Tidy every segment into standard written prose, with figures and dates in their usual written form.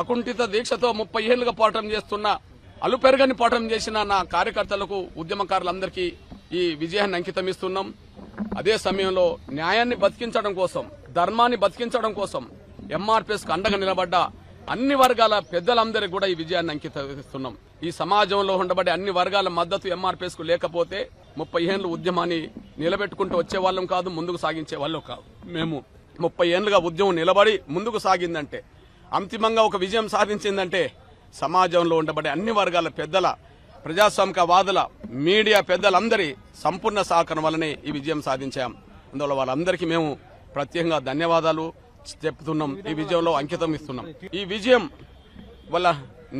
అకుంఠిత దీక్షతో 30 ఏళ్లుగా పోరాటం చేస్తున్న అలుపెరగని పోరాటం చేసిన నా కార్యకర్తలకు ఉద్యమకారులందరికీ ఈ విజయాన్ని అంకితం ఇస్తున్నాం. అదే సమయంలో న్యాయాన్ని బతికించడం కోసం, ధర్మాన్ని బతికించడం కోసం ఎంఆర్పీఎస్ కు అండగా నిలబడ్డ అన్ని వర్గాల పెద్దలందరికీ కూడా ఈ విజయాన్ని అంకితం. ఈ సమాజంలో ఉండబడే అన్ని వర్గాల మద్దతు ఎంఆర్పీఎస్ కు లేకపోతే 30 ఏళ్ల ఉద్యమాన్ని నిలబెట్టుకుంటూ వచ్చే వాళ్ళం కాదు, ముందుకు సాగించే వాళ్ళం కాదు. మేము 30 ఏళ్లుగా ఉద్యమం నిలబడి ముందుకు సాగిందంటే, అంతిమంగా ఒక విజయం సాధించిందంటే సమాజంలో ఉండబడే అన్ని వర్గాల పెద్దల, ప్రజాస్వామికవాదుల, మీడియా పెద్దలందరి సంపూర్ణ సహకారం వల్లనే ఈ విజయం సాధించాం. అందువల్ల వాళ్ళందరికీ మేము ప్రత్యేకంగా ధన్యవాదాలు చెప్తున్నాం. ఈ విజయంలో అంకితం ఇస్తున్నాం. ఈ విజయం వల్ల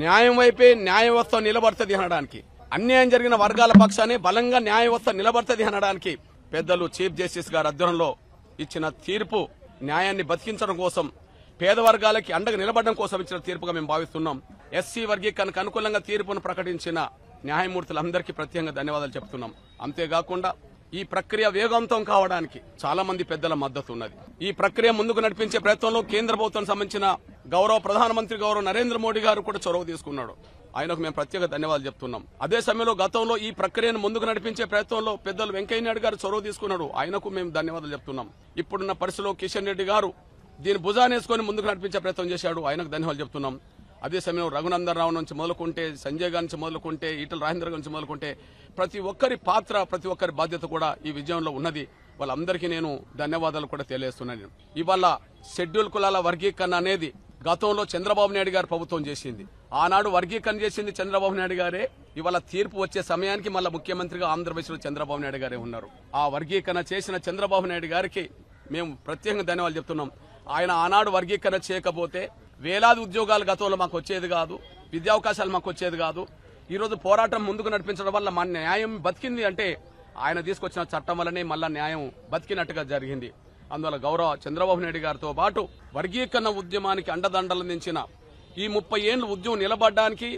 న్యాయం వైపే న్యాయ వ్యవస్థ నిలబడుతుంది అనడానికి, అన్యాయం జరిగిన వర్గాల పక్షానే బలంగా న్యాయ వ్యవస్థ నిలబడుతుంది అనడానికి పెద్దలు చీఫ్ జస్టిస్ గారి ఆధ్వర్యంలో ఇచ్చిన తీర్పు న్యాయాన్ని బతికించడం కోసం, పేద వర్గాలకి అండగా నిలబడడం కోసం ఇచ్చిన తీర్పుగా మేము భావిస్తున్నాం. ఎస్సీ వర్గీకరణకు అనుకూలంగా తీర్పును ప్రకటించిన న్యాయమూర్తులందరికీ ప్రత్యేకంగా ధన్యవాదాలు చెప్తున్నాం. అంతేకాకుండా ఈ ప్రక్రియ వేగవంతం కావడానికి చాలా మంది పెద్దల మద్దతు ఉన్నది. ఈ ప్రక్రియ ముందుకు నడిపించే ప్రయత్నంలో కేంద్ర ప్రభుత్వం సంబంధించిన గౌరవ ప్రధానమంత్రి గౌరవ నరేంద్ర మోడీ గారు కూడా చొరవ తీసుకున్నాడు. ఆయనకు మేము ప్రత్యేక ధన్యవాదాలు చెప్తున్నాం. అదే సమయంలో గతంలో ఈ ప్రక్రియను ముందుకు నడిపించే ప్రయత్నంలో పెద్దలు వెంకయ్య నాయుడు గారు చొరవ తీసుకున్నాడు. ఆయనకు మేము ధన్యవాదాలు చెప్తున్నాం. ఇప్పుడున్న పరిస్థితిలో కిషన్ రెడ్డి గారు దీన్ని భుజానేసుకొని ముందుకు నడిపించే ప్రయత్నం చేశాడు. ఆయనకు ధన్యవాదాలు చెప్తున్నాం. అదే సమయంలో రఘునందన్ రావు నుంచి మొదలుకుంటే, సంజయ్ గారి నుంచి మొదలుకుంటే, ఈటల రాజేంద్ర నుంచి మొదలుకుంటే ప్రతి ఒక్కరి పాత్ర, ప్రతి ఒక్కరి బాధ్యత కూడా ఈ విజయంలో ఉన్నది. వాళ్ళందరికీ నేను ధన్యవాదాలు కూడా తెలియజేస్తున్నాను. ఇవాళ షెడ్యూల్ కులాల వర్గీకరణ అనేది గతంలో చంద్రబాబు నాయుడు గారు ప్రభుత్వం చేసింది. ఆనాడు వర్గీకరణ చేసింది చంద్రబాబు నాయుడు గారే. ఇవాళ తీర్పు వచ్చే సమయానికి మళ్ళా ముఖ్యమంత్రిగా ఆంధ్రప్రదేశ్లో చంద్రబాబు నాయుడు గారే ఉన్నారు. ఆ వర్గీకరణ చేసిన చంద్రబాబు నాయుడు గారికి మేము ప్రత్యేకంగా ధన్యవాదాలు చెప్తున్నాం. ఆయన ఆనాడు వర్గీకరణ చేయకపోతే వేలాది ఉద్యోగాలు గతంలో మాకు వచ్చేది కాదు, విద్యావకాశాలు మాకు వచ్చేది కాదు. ఈ రోజు పోరాటం ముందుకు నడిపించడం వల్ల మన న్యాయం బతికింది అంటే ఆయన తీసుకొచ్చిన చట్టం వల్లనే మళ్ళా న్యాయం బతికినట్టుగా జరిగింది. అందువల్ల గౌరవ చంద్రబాబు నాయుడు గారితో పాటు వర్గీకరణ ఉద్యమానికి అండదండలందించిన ఈ 30 ఏళ్ల ఉద్యమం నిలబడడానికి,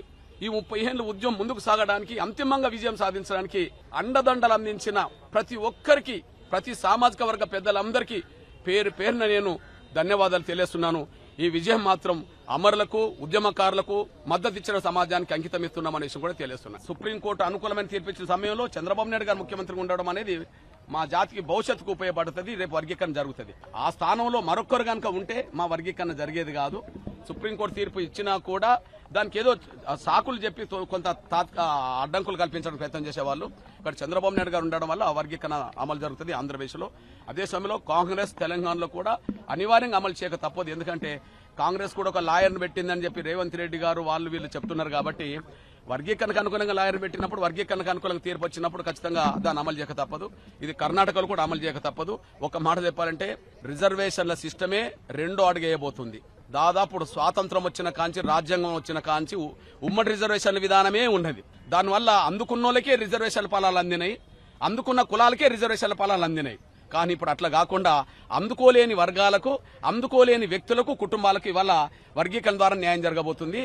ఈ 30 ఏళ్ల ఉద్యమం ముందుకు సాగడానికి, అంతిమంగా విజయం సాధించడానికి అండదండలు అందించిన ప్రతి ఒక్కరికి, ప్రతి సామాజిక వర్గ పెద్దలందరికీ పేరు పేరున నేను ధన్యవాదాలు తెలియజేస్తున్నాను. ఈ విజయం మాత్రం అమరులకు, ఉద్యమకారులకు, మద్దతు ఇచ్చిన సమాజానికి అంకితం ఇస్తున్నామనే విషయం కూడా తెలియజేస్తున్నాను. సుప్రీంకోర్టు అనుకూలమైన తీర్పిచ్చిన సమయంలో చంద్రబాబు నాయుడు గారు ముఖ్యమంత్రిగా ఉండడం అనేది మా జాతికి భవిష్యత్తుకు ఉపయోగపడుతుంది. రేపు వర్గీకరణ జరుగుతుంది. ఆ స్థానంలో మరొకరు కనుక ఉంటే మా వర్గీకరణ జరిగేది కాదు. సుప్రీంకోర్టు తీర్పు ఇచ్చినా కూడా దానికి ఏదో సాకులు చెప్పి కొంత అడ్డంకులు కల్పించడానికి ప్రయత్నం చేసేవాళ్ళు. ఇక్కడ చంద్రబాబు నాయుడు గారు ఉండడం వల్ల ఆ వర్గీకరణ అమలు జరుగుతుంది ఆంధ్రప్రదేశ్లో. అదే సమయంలో కాంగ్రెస్ తెలంగాణలో కూడా అనివార్యంగా అమలు చేయక తప్పదు. ఎందుకంటే కాంగ్రెస్ కూడా ఒక లాయర్ను పెట్టిందని చెప్పి రేవంత్ రెడ్డి గారు వాళ్ళు వీళ్ళు చెప్తున్నారు. కాబట్టి వర్గీకరణకు అనుకూలంగా లాయర్ పెట్టినప్పుడు, వర్గీకరణకు అనుకూలంగా తీర్పు వచ్చినప్పుడు ఖచ్చితంగా దాన్ని అమలు చేయక తప్పదు. ఇది కర్ణాటకలో కూడా అమలు చేయక తప్పదు. ఒక మాట చెప్పాలంటే రిజర్వేషన్ల సిస్టమే రెండో అడుగేయబోతుంది. దాదాపు స్వాతంత్రం వచ్చిన కాంచి, రాజ్యాంగం వచ్చిన కాంచి ఉమ్మడి రిజర్వేషన్ల విధానమే ఉన్నది. దానివల్ల అందుకున్నోళ్ళకే రిజర్వేషన్ల ఫలాలు అందినాయి, అందుకున్న కులాలకే రిజర్వేషన్ల ఫలాలు అందినాయి. కానీ ఇప్పుడు అట్లా కాకుండా అందుకోలేని వర్గాలకు, అందుకోలేని వ్యక్తులకు, కుటుంబాలకు ఇవాళ వర్గీకరణ ద్వారా న్యాయం జరగబోతుంది.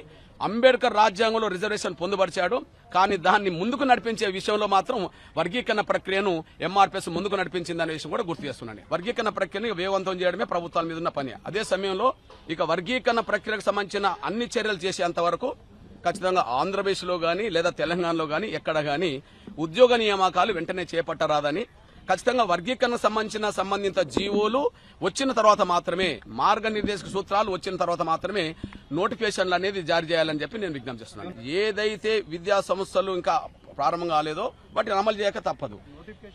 అంబేద్కర్ రాజ్యాంగంలో రిజర్వేషన్ పొందుపరిచాడు. కానీ దాన్ని ముందుకు నడిపించే విషయంలో మాత్రం వర్గీకరణ ప్రక్రియను ఎంఆర్పీఎస్ ముందుకు నడిపించిందనే విషయం కూడా గుర్తు చేస్తున్నాను. వర్గీకరణ ప్రక్రియను వేగవంతం చేయడమే ప్రభుత్వాల మీద ఉన్న పని. అదే సమయంలో ఇక వర్గీకరణ ప్రక్రియకు సంబంధించిన అన్ని చర్యలు చేసేంత వరకు ఖచ్చితంగా ఆంధ్రప్రదేశ్లో గానీ లేదా తెలంగాణలో గానీ ఎక్కడ గానీ ఉద్యోగ నియామకాలు వెంటనే చేపట్టరాదని, ఖచ్చితంగా వర్గీకరణ సంబంధిత జీవోలు వచ్చిన తర్వాత మాత్రమే, మార్గనిర్దేశక సూత్రాలు వచ్చిన తర్వాత మాత్రమే నోటిఫికేషన్లు అనేది జారీ చేయాలని చెప్పి నేను విజ్ఞప్తి చేస్తున్నాను. ఏదైతే విద్యా సంస్థలు ఇంకా ప్రారంభం కాలేదో వాటిని అమలు చేయక తప్పదు.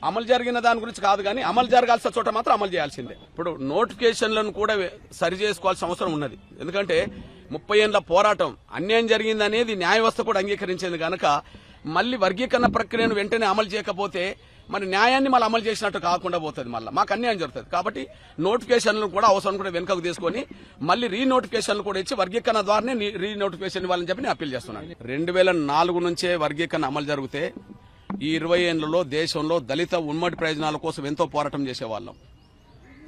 అమలు జరిగిన దాని గురించి కాదు కానీ అమలు జరగాల్సిన చోట మాత్రం అమలు చేయాల్సిందే. ఇప్పుడు నోటిఫికేషన్లను కూడా సరి చేసుకోవాల్సిన అవసరం ఉన్నది. ఎందుకంటే 30 ఏళ్ల పోరాటం, అన్యాయం జరిగిందనేది న్యాయ వ్యవస్థ కూడా అంగీకరించింది కనుక మళ్ళీ వర్గీకరణ ప్రక్రియను వెంటనే అమలు చేయకపోతే మరి న్యాయాన్ని మళ్ళీ అమలు చేసినట్టు కాకుండా పోతుంది, మళ్ళీ మాకు అన్యాయం జరుగుతుంది. కాబట్టి నోటిఫికేషన్లు కూడా అవసరం కూడా వెనుకకు తీసుకొని మళ్ళీ రీనోటిఫికేషన్లు కూడా ఇచ్చి వర్గీకరణ ద్వారానే రీనోటిఫికేషన్ ఇవ్వాలని చెప్పి నేను అప్పీల్ చేస్తున్నాను. 2004 నుంచే వర్గీకరణ అమలు జరిగితే ఈ 20 ఏళ్లలో దేశంలో దళిత ఉమ్మడి ప్రయోజనాల కోసం ఎంతో పోరాటం చేసేవాళ్ళం.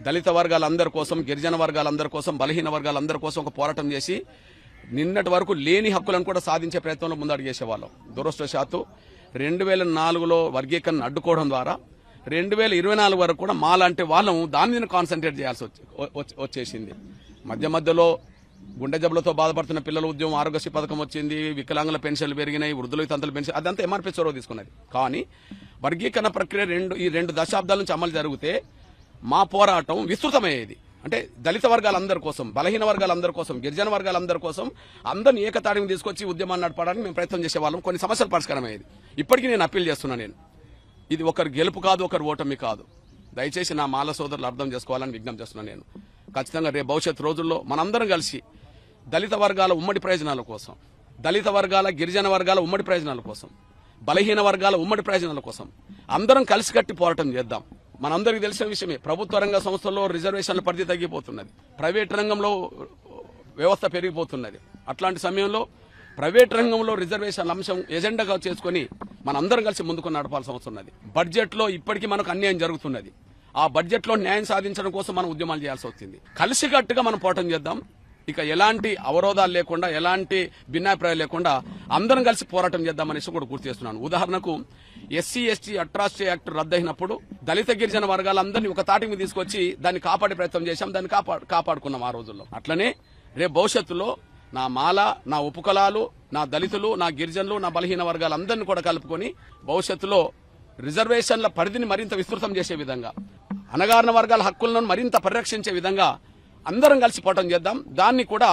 దళిత వర్గాలందరి కోసం, గిరిజన వర్గాలందరి కోసం, బలహీన వర్గాలందరి కోసం ఒక పోరాటం చేసి నిన్నటి వరకు లేని హక్కులను కూడా సాధించే ప్రయత్నంలో ముందడుగు చేసేవాళ్ళం. దురదృష్టవశాత్తు 2004లో వర్గీకరణ అడ్డుకోవడం ద్వారా 2024 వరకు కూడా మాలాంటి వాళ్ళం దాని మీద కాన్సన్ట్రేట్ చేయాల్సి వచ్చేసింది. మధ్యలో గుండె జబ్బులతో బాధపడుతున్న పిల్లల ఉద్యమం, ఆరోగ్యశ్రీ పథకం వచ్చింది, వికలాంగుల పెన్షన్లు పెరిగినాయి, వృద్ధులకు తంతుల పెన్షన్, అదంతా ఎంఆర్పీ చొరవ తీసుకున్నది. కానీ వర్గీకరణ ప్రక్రియ ఈ రెండు దశాబ్దాల నుంచి అమలు జరిగితే మా పోరాటం విస్తృతమయ్యేది. అంటే దళిత వర్గాలందరి కోసం, బలహీన వర్గాలందరి కోసం, గిరిజన వర్గాలందరి కోసం అందరిని ఏకతాటిని తీసుకొచ్చి ఉద్యమాన్ని నడపడానికి మేము ప్రయత్నం చేసేవాళ్ళం. కొన్ని సమస్యలు పరిష్కారమయ్యేది. ఇప్పటికీ నేను అప్పీల్ చేస్తున్నాను. ఇది ఒకరి గెలుపు కాదు, ఒకరి ఓటమి కాదు. దయచేసి నా మాల సోదరులు అర్థం చేసుకోవాలని విజ్ఞప్తి చేస్తున్నాను. నేను ఖచ్చితంగా రేపు భవిష్యత్ రోజుల్లో మనందరం కలిసి దళిత వర్గాల ఉమ్మడి ప్రయోజనాల కోసం, దళిత వర్గాల, గిరిజన వర్గాల ఉమ్మడి ప్రయోజనాల కోసం, బలహీన వర్గాల ఉమ్మడి ప్రయోజనాల కోసం అందరం కలిసికట్టి పోరాటం చేద్దాం. మనందరికీ తెలిసిన విషయమే, ప్రభుత్వ రంగ సంస్థల్లో రిజర్వేషన్ల పరిధి తగ్గిపోతున్నది, ప్రైవేట్ రంగంలో వ్యవస్థ పెరిగిపోతున్నది. అట్లాంటి సమయంలో ప్రైవేట్ రంగంలో రిజర్వేషన్ల అంశం ఎజెండాగా చేసుకుని మనందరం కలిసి ముందుకు నడపాల్సిన అవసరం ఉన్నది. బడ్జెట్లో ఇప్పటికీ మనకు అన్యాయం జరుగుతున్నది. ఆ బడ్జెట్లో న్యాయం సాధించడం కోసం మనం ఉద్యమాలు చేయాల్సి వస్తుంది. కలిసికట్టుగా మనం పోరాటం చేద్దాం. ఇక ఎలాంటి అవరోధాలు లేకుండా, ఎలాంటి భిన్నాభిప్రాయాలు లేకుండా అందరం కలిసి పోరాటం చేద్దామనేసి కూడా గుర్తు చేస్తున్నాను. ఉదాహరణకు ఎస్సీ ఎస్టీ అట్రాసిటీ యాక్ట్ రద్దయినప్పుడు దళిత గిరిజన వర్గాలందరినీ ఒక తాటి మీద తీసుకొచ్చి దాన్ని కాపాడే ప్రయత్నం చేశాం, దాన్ని కాపాడుకున్నాం ఆ రోజుల్లో. అట్లనే రేపు భవిష్యత్తులో నా మాల, నా ఉపకులాలు, నా దళితులు, నా గిరిజనులు, నా బలహీన వర్గాలందరినీ కూడా కలుపుకొని భవిష్యత్తులో రిజర్వేషన్ల పరిధిని మరింత విస్తృతం చేసే విధంగా, అణగారిన వర్గాల హక్కులను మరింత పరిరక్షించే విధంగా అందరం కలిసి పోరాటం చేద్దాం. దాన్ని కూడా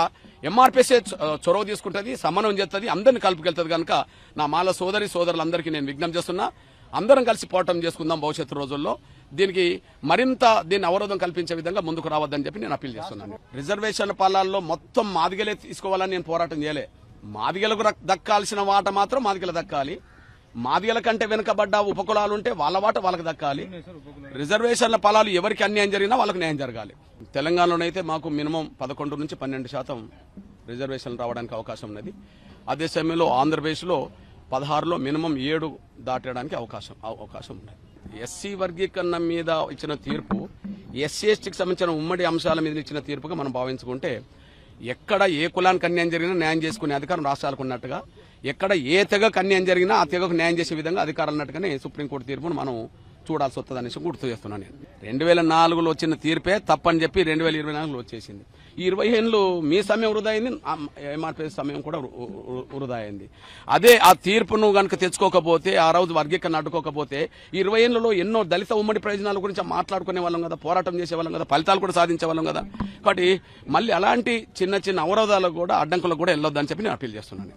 ఎంఆర్పీసీ చొరవ తీసుకుంటుంది, సమన్వయం చేస్తుంది, అందరిని కలుపుకెళ్తుంది. కనుక నా మాల సోదరులందరికీ నేను విజ్ఞప్తి చేస్తున్నా, అందరం కలిసి పోరాటం చేసుకుందాం భవిష్యత్తు రోజుల్లో. దీన్ని అవరోధం కల్పించే విధంగా ముందుకు రావద్దని చెప్పి నేను అప్పీల్ చేస్తున్నాను. రిజర్వేషన్ల పాలనలో మొత్తం మాదిగలే తీసుకోవాలని నేను పోరాటం చేయలే. మాదిగలకు దక్కాల్సిన వాట మాత్రం మాదిగల దక్కాలి. మాదిగల కంటే వెనుకబడ్డ ఉపకులాలు ఉంటే వాళ్ళ వాట వాళ్ళకి దక్కాలి. రిజర్వేషన్ల ఫలాలు ఎవరికి అన్యాయం జరిగినా వాళ్ళకి న్యాయం జరగాలి. తెలంగాణలోనైతే మాకు మినిమం 11 నుంచి 12% రిజర్వేషన్లు రావడానికి అవకాశం ఉన్నది. అదే సమయంలో ఆంధ్రప్రదేశ్లో 16లో మినిమం 7 దాటడానికి అవకాశం ఉన్నది. ఎస్సీ వర్గీకరణ మీద ఇచ్చిన తీర్పు ఎస్సీ ఎస్టీకి సంబంధించిన ఉమ్మడి అంశాల మీద ఇచ్చిన తీర్పుగా మనం భావించుకుంటే, ఎక్కడ ఏ కులానికి అన్యాయం జరిగినా న్యాయం చేసుకునే అధికారం రాష్ట్రాలకు ఉన్నట్టుగా, ఎక్కడ ఏ తెగకు అన్యాయం జరిగినా ఆ తెగకు న్యాయం చేసే విధంగా అధికారాలు ఉన్నట్టుగానే సుప్రీంకోర్టు తీర్పును మనం చూడాల్సి వస్తుంది అనేసి గుర్తు చేస్తున్నాను. నేను 2004లో వచ్చిన తీర్పే తప్పని చెప్పి 2024లో వచ్చేసింది. ఈ 20 ఏళ్ళు మీ సమయం వృధా అయింది, ఎంఆర్పీ సమయం కూడా వృధా అయింది. అదే ఆ తీర్పును గనక తెచ్చుకోకపోతే, ఆ రోజు వర్గీకరణ అడ్డుకోకపోతే, ఈ 20 ఏళ్లలో ఎన్నో దళిత ఉమ్మడి ప్రయోజనాల గురించి మాట్లాడుకునే వాళ్ళం కదా, పోరాటం చేసే వాళ్ళం కదా, ఫలితాలు కూడా సాధించే వాళ్ళం కదా. కాబట్టి మళ్ళీ అలాంటి చిన్న చిన్న అవరోధాలకు కూడా, అడ్డంకులకు కూడా వెళ్ళొద్దని చెప్పి నేను అప్పీల్ చేస్తున్నాను.